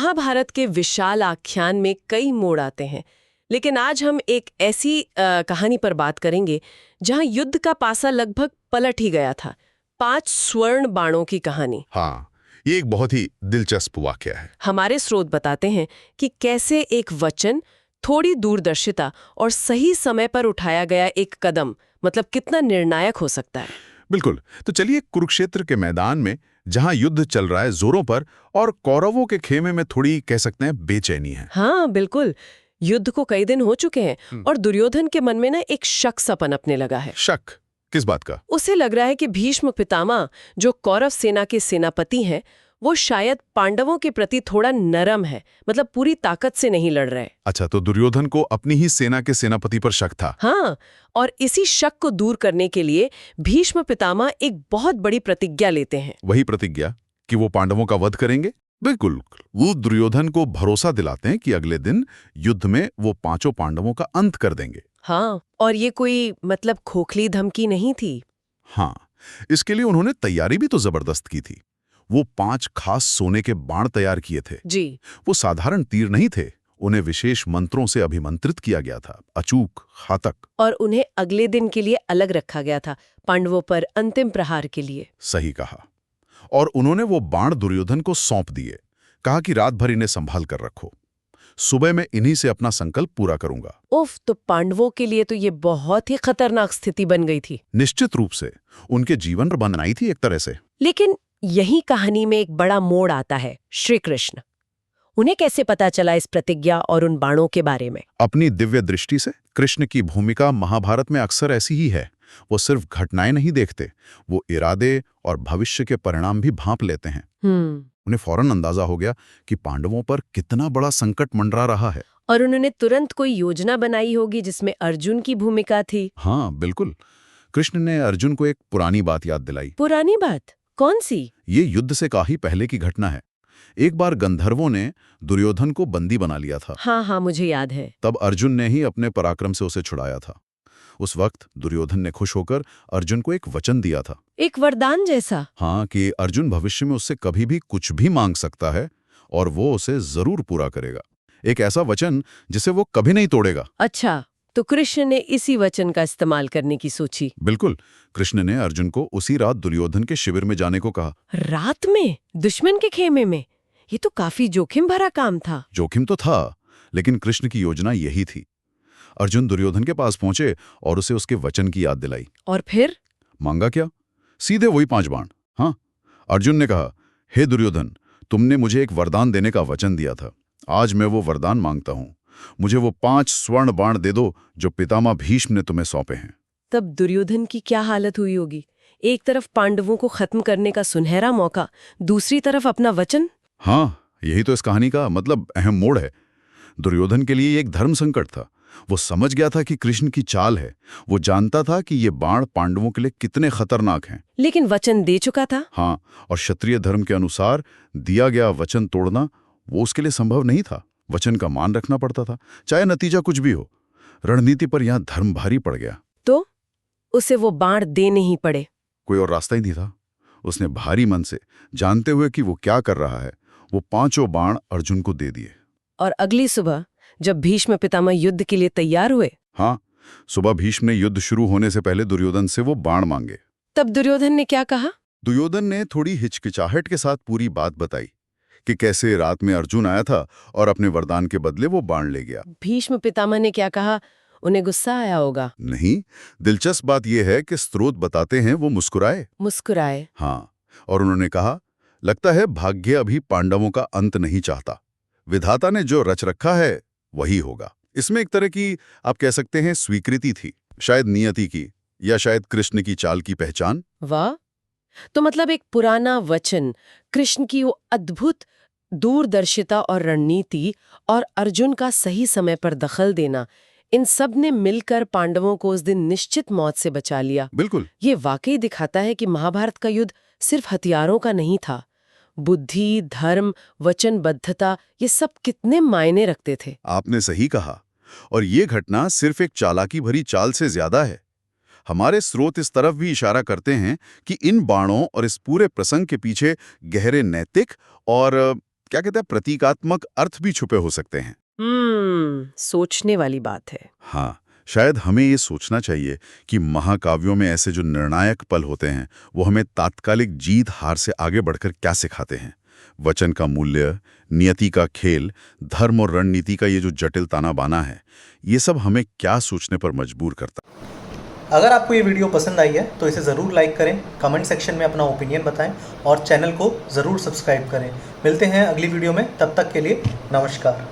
महाभारत के विशाल आख्यान में कई मोड़ आते हैं, लेकिन आज हम एक ऐसी कहानी पर बात करेंगे जहां युद्ध का पासा लगभग पलट ही गया था। 5 स्वर्ण बाणों की कहानी। हाँ, ये एक बहुत ही दिलचस्प वाकया है। हमारे स्रोत बताते हैं कि कैसे एक वचन, थोड़ी दूरदर्शिता और सही समय पर उठाया गया एक कदम मतलब कितना निर्णायक हो सकता है। बिल्कुल। तो चलिए कुरुक्षेत्र के मैदान में, जहां युद्ध चल रहा है जोरों पर और कौरवों के खेमे में थोड़ी कह सकते हैं बेचैनी है। हाँ बिल्कुल, युद्ध को कई दिन हो चुके हैं और दुर्योधन के मन में ना एक शक सा पनपने लगा है। शक? किस बात का? उसे लग रहा है कि भीष्म पितामह, जो कौरव सेना के सेनापति हैं, वो शायद पांडवों के प्रति थोड़ा नरम है, मतलब पूरी ताकत से नहीं लड़ रहे। अच्छा, तो दुर्योधन को अपनी ही सेना के सेनापति पर शक था। हाँ, और इसी शक को दूर करने के लिए भीष्म पितामह एक बहुत बड़ी प्रतिज्ञा लेते हैं। वही प्रतिज्ञा कि वो पांडवों का वध करेंगे। बिल्कुल, वो दुर्योधन को भरोसा दिलाते हैं कि अगले दिन युद्ध में वो 5 पांडवों का अंत कर देंगे। हाँ, और ये कोई मतलब खोखली धमकी नहीं थी। हाँ, इसके लिए उन्होंने तैयारी भी तो जबरदस्त की थी। वो 5 खास सोने के बाण तैयार किए थे जी। वो साधारण तीर नहीं थे, उन्हें विशेष मंत्रों से अभिमंत्रित किया गया था, अचूक, घातक। और उन्हें अगले दिन के लिए अलग रखा गया था, पांडवों पर अंतिम प्रहार के लिए। सही कहा। और उन्होंने वो बाण दुर्योधन को सौंप दिए, कहा कि रात भर इन्हें संभाल कर रखो, सुबह में इन्हीं से अपना संकल्प पूरा करूंगा। उफ, तो पांडवों के लिए तो ये बहुत ही खतरनाक स्थिति बन गई थी। निश्चित रूप से उनके जीवन बनाई थी एक तरह से। लेकिन यही कहानी में एक बड़ा मोड़ आता है, श्री कृष्ण। उन्हें कैसे पता चला इस प्रतिज्ञा और उन बाणों के बारे में? अपनी दिव्य दृष्टि से। कृष्ण की भूमिका महाभारत में अक्सर ऐसी ही है। वो सिर्फ घटनाएं नहीं देखते, वो इरादे और भविष्य के परिणाम भी भांप लेते हैं। उन्हें फौरन अंदाजा हो गया कि पांडवों पर कितना बड़ा संकट मंडरा रहा है। और उन्होंने तुरंत कोई योजना बनाई होगी जिसमें अर्जुन की भूमिका थी। हाँ बिल्कुल, कृष्ण ने अर्जुन को एक पुरानी बात याद दिलाई। पुरानी बात? कौन सी? ये युद्ध से काफी पहले की घटना है। एक बार गंधर्वों ने दुर्योधन को बंदी बना लिया था। हाँ हाँ, मुझे याद है। तब अर्जुन ने ही अपने पराक्रम से उसे छुड़ाया था। उस वक्त दुर्योधन ने खुश होकर अर्जुन को एक वचन दिया था। एक वरदान जैसा? हाँ, कि अर्जुन भविष्य में उससे कभी भी कुछ भी मांग सकता है और वो उसे जरूर पूरा करेगा। एक ऐसा वचन जिसे वो कभी नहीं तोड़ेगा। अच्छा, तो कृष्ण ने इसी वचन का इस्तेमाल करने की सोची। बिल्कुल, कृष्ण ने अर्जुन को उसी रात दुर्योधन के शिविर में जाने को कहा। रात में? दुश्मन के खेमे में? ये तो काफी जोखिम भरा काम था। जोखिम तो था, लेकिन कृष्ण की योजना यही थी। अर्जुन दुर्योधन के पास पहुंचे और उसे उसके वचन की याद दिलाई। और फिर? मांगा क्या? सीधे वही 5 बाण। हाँ, अर्जुन ने कहा, हे दुर्योधन, तुमने मुझे एक वरदान देने का वचन दिया था। आज मैं वो वरदान मांगता हूँ। मुझे वो 5 स्वर्ण बाण दे दो जो पितामह भीष्म ने तुम्हें सौंपे हैं। तब दुर्योधन की क्या हालत हुई होगी? एक तरफ पांडवों को खत्म करने का सुनहरा मौका, दूसरी तरफ अपना वचन। हाँ, यही तो इस कहानी का मतलब अहम मोड़ है। दुर्योधन के लिए एक धर्म संकट था। वो समझ गया था कि कृष्ण की चाल है। वो जानता था कि ये बाण पांडवों के लिए कितने खतरनाक हैं। लेकिन वचन दे चुका था। हाँ, और क्षत्रिय धर्म के अनुसार दिया गया वचन तोड़ना वो उसके लिए संभव नहीं था। वचन का मान रखना पड़ता था, चाहे नतीजा कुछ भी हो। रणनीति पर यहाँ धर्म भारी पड़ गया। तो उसे वो बाण देने ही पड़े। कोई और रास्ता ही नहीं था। उसने भारी मन से, जानते हुए कि वो क्या कर रहा है, वो 5 बाण अर्जुन को दे दिए। और अगली सुबह जब भीष्म पितामह युद्ध के लिए तैयार हुए। हाँ, सुबह भीष्म ने युद्ध शुरू होने से पहले दुर्योधन से वो बाण मांगे। तब दुर्योधन ने क्या कहा? दुर्योधन ने थोड़ी हिचकिचाहट के साथ पूरी बात बताई कि कैसे रात में अर्जुन आया था और अपने वरदान के बदले वो बाण ले गया। भीष्म पितामह ने क्या कहा? उन्हें गुस्सा आया होगा। नहीं, दिलचस्प बात यह है कि स्रोत बताते हैं वो मुस्कुराए। मुस्कुराए? हाँ, और उन्होंने कहा, लगता है भाग्य अभी पांडवों का अंत नहीं चाहता। विधाता ने जो रच रखा है वही होगा। इसमें एक तरह की, आप कह सकते हैं, स्वीकृति थी, शायद नियति की, या शायद कृष्ण की चाल की पहचान। वाह! तो मतलब एक पुराना वचन, कृष्ण की वो अद्भुत दूरदर्शिता और रणनीति, और अर्जुन का सही समय पर दखल देना, इन सब ने मिलकर पांडवों को उस दिन निश्चित मौत से बचा लिया। बिल्कुल। ये वाकई दिखाता है कि महाभारत का युद्ध सिर्फ हथियारों का नहीं था। बुद्धि, धर्म, वचनबद्धता, ये सब कितने मायने रखते थे। आपने सही कहा। और ये घटना सिर्फ एक चालाकी भरी चाल से ज्यादा है। हमारे स्रोत इस तरफ भी इशारा करते हैं कि इन बाणों और इस पूरे प्रसंग के पीछे गहरे नैतिक और क्या कहते हैं, प्रतीकात्मक अर्थ भी छुपे हो सकते हैं। सोचने वाली बात है। हाँ, शायद हमें ये सोचना चाहिए कि महाकाव्यों में ऐसे जो निर्णायक पल होते हैं वो हमें तात्कालिक जीत हार से आगे बढ़कर क्या सिखाते हैं। वचन का मूल्य, नियति का खेल, धर्म और रणनीति का ये जो जटिल ताना बाना है, ये सब हमें क्या सोचने पर मजबूर करता। अगर आपको ये वीडियो पसंद आई है तो इसे ज़रूर लाइक करें, कमेंट सेक्शन में अपना ओपिनियन बताएं और चैनल को ज़रूर सब्सक्राइब करें। मिलते हैं अगली वीडियो में, तब तक के लिए नमस्कार।